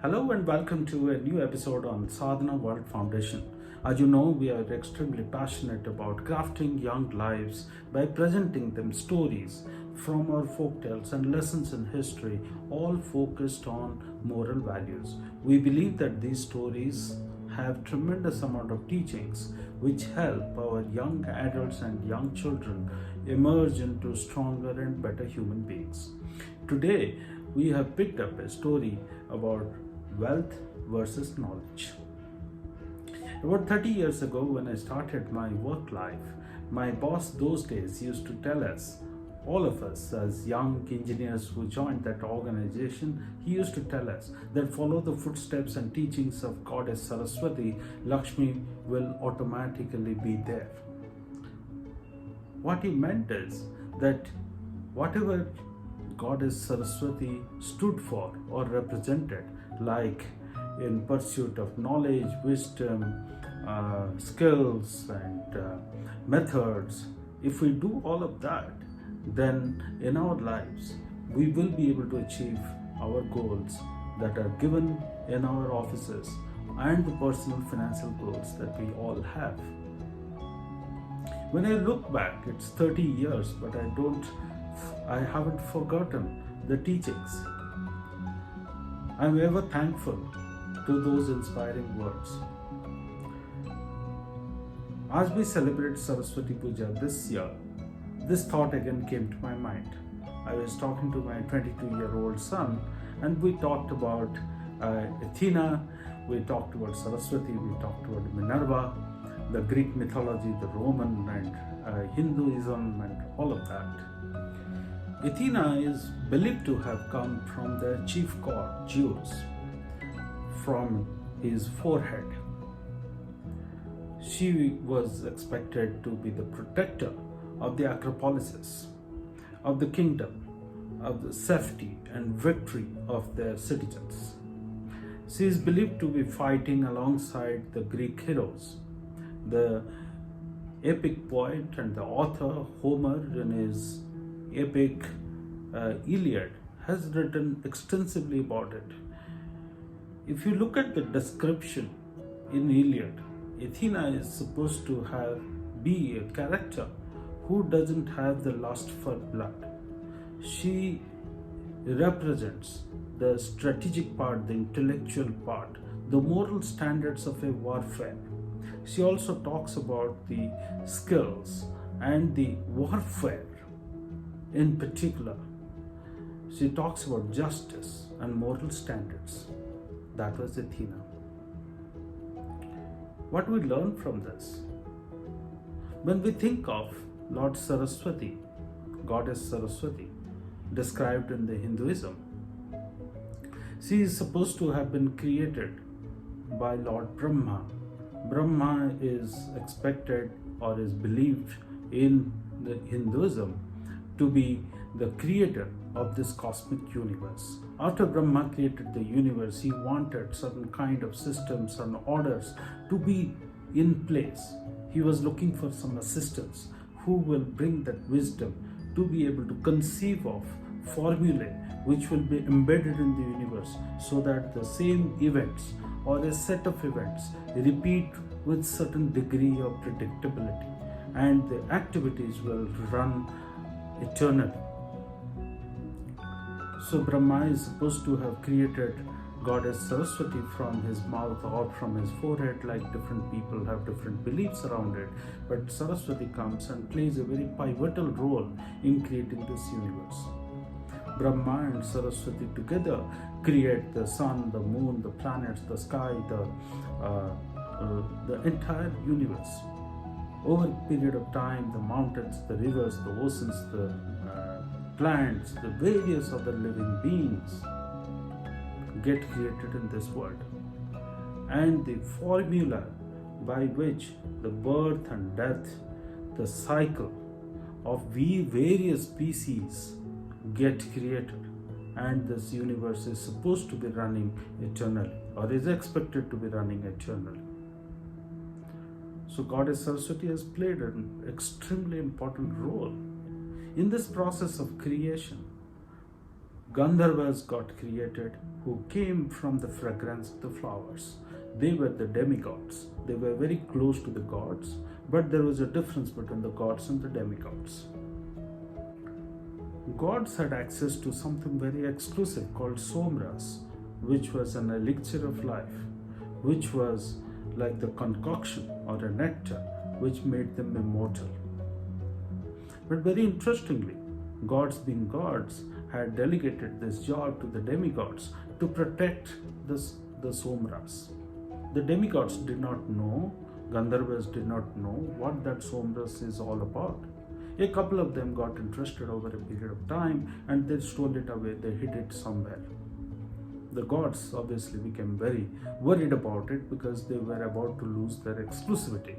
Hello and welcome to a new episode on Sadhana World Foundation. As you know, we are extremely passionate about crafting young lives by presenting them stories from our folktales and lessons in history, all focused on moral values. We believe that these stories have tremendous amount of teachings which help our young adults and young children emerge into stronger and better human beings. Today, we have picked up a story about wealth versus knowledge. About 30 years ago, when I started my work life, my boss those days used to tell us, all of us as young engineers who joined that organization, he used to tell us that follow the footsteps and teachings of Goddess Saraswati, Lakshmi will automatically be there. What he meant is that whatever Goddess Saraswati stood for or represented, like in pursuit of knowledge, wisdom, skills, and methods, if we do all of that, then in our lives we will be able to achieve our goals that are given in our offices and the personal financial goals that we all have. When I look back, it's 30 years, but I haven't forgotten the teachings. I'm ever thankful to those inspiring words. As we celebrate Saraswati Puja this year, this thought again came to my mind. I was talking to my 22-year-old son, and we talked about Athena, we talked about Saraswati, we talked about Minerva, the Greek mythology, the Roman and Hinduism, and all of that. Athena is believed to have come from the chief god Zeus, from his forehead. She was expected to be the protector of the Acropolises, of the kingdom, of the safety and victory of their citizens. She is believed to be fighting alongside the Greek heroes. The epic poet and the author Homer, in his epic Iliad, has written extensively about it. If you look at the description in Iliad, Athena is supposed to be a character who doesn't have the lust for blood. She represents the strategic part, the intellectual part, the moral standards of a warfare. She also talks about the skills and the warfare in particular. She talks about justice and moral standards. That was Athena. What we learn from this? When we think of Lord Saraswati, Goddess Saraswati, described in the Hinduism, she is supposed to have been created by Lord Brahma. Brahma is expected or is believed in the Hinduism to be the creator of this cosmic universe. After Brahma created the universe, he wanted certain kind of systems and orders to be in place. He was looking for some assistants who will bring that wisdom to be able to conceive of formulae which will be embedded in the universe, so that the same events or a set of events repeat with certain degree of predictability, and the activities will run eternally. So Brahma is supposed to have created Goddess Saraswati from his mouth or from his forehead, like different people have different beliefs around it. But Saraswati comes and plays a very pivotal role in creating this universe. Brahma and Saraswati together create the sun, the moon, the planets, the sky, the entire universe. Over a period of time, the mountains, the rivers, the oceans, the plants, the various other living beings get created in this world. And the formula by which the birth and death, the cycle of various species get created, and this universe is supposed to be running eternally, or is expected to be running eternally. So Goddess Saraswati has played an extremely important role in this process of creation. Gandharvas got created who came from the fragrance of the flowers. They were the demigods. They were very close to the gods, but there was a difference between the gods and the demigods. Gods had access to something very exclusive called somras, which was an elixir of life, which was like the concoction or a nectar which made them immortal. But very interestingly, gods being gods had delegated this job to the demigods to protect the somras. The demigods did not know, Gandharvas did not know what that somras is all about. A couple of them got interested over a period of time and they stole it away, they hid it somewhere. The gods obviously became very worried about it because they were about to lose their exclusivity.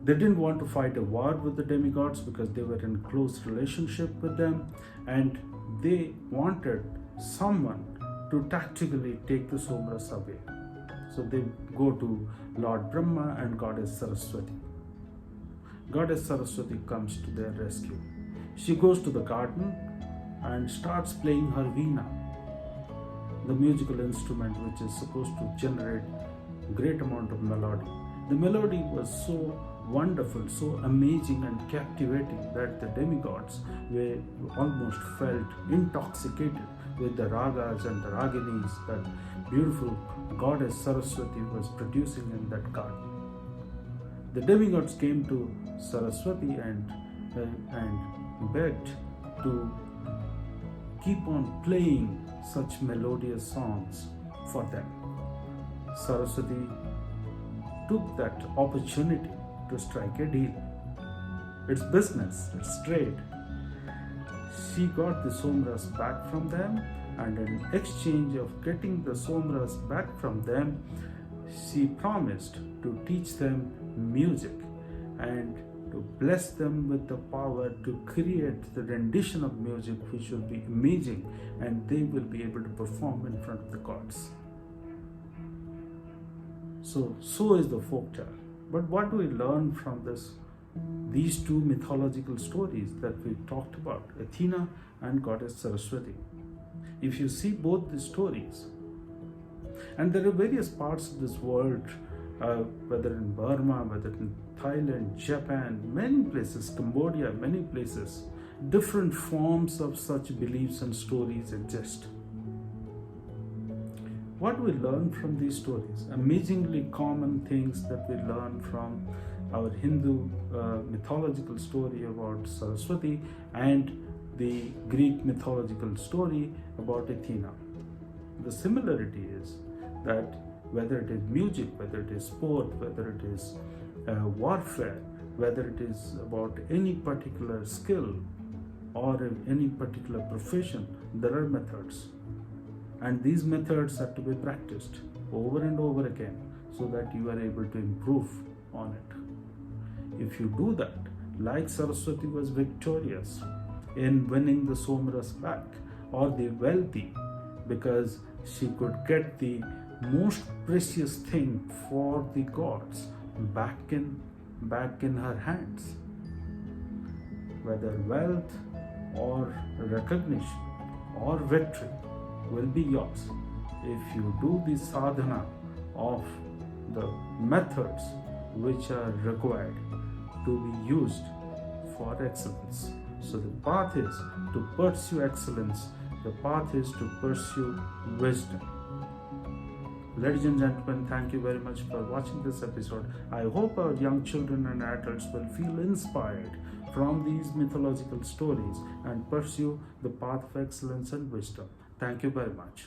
They didn't want to fight a war with the demigods because they were in close relationship with them, and they wanted someone to tactically take the somras away. So they go to Lord Brahma and Goddess Saraswati. Goddess Saraswati comes to their rescue. She goes to the garden and starts playing her veena, the musical instrument which is supposed to generate great amount of melody. The melody was so wonderful, so amazing and captivating that the demigods were almost felt intoxicated with the ragas and the raginis that beautiful goddess Saraswati was producing in that garden. The demigods came to Saraswati and begged to keep on playing such melodious songs for them. Saraswati took that opportunity to strike a deal. It's business, it's trade. She got the somras back from them, and in exchange of getting the somras back from them, she promised to teach them music and to bless them with the power to create the rendition of music which will be amazing, and they will be able to perform in front of the gods. So is the folktale. But what do we learn from these two mythological stories that we talked about, Athena and Goddess Saraswati? If you see both the stories, and there are various parts of this world, whether in Burma, whether in Thailand, Japan, many places, Cambodia, many places, different forms of such beliefs and stories exist. What do we learn from these stories? Amazingly common things that we learn from our Hindu mythological story about Saraswati and the Greek mythological story about Athena. The similarity is that whether it is music, whether it is sport, whether it is warfare, whether it is about any particular skill or any particular profession, there are methods. And these methods have to be practiced over and over again so that you are able to improve on it. If you do that, like Saraswati was victorious in winning the somras back, or the wealthy, because she could get the most precious thing for the gods back in her hands. Whether wealth or recognition or victory will be yours if you do the sadhana of the methods which are required to be used for excellence. So the path is to pursue excellence, the path is to pursue wisdom. Ladies and gentlemen, thank you very much for watching this episode. I hope our young children and adults will feel inspired from these mythological stories and pursue the path of excellence and wisdom. Thank you very much.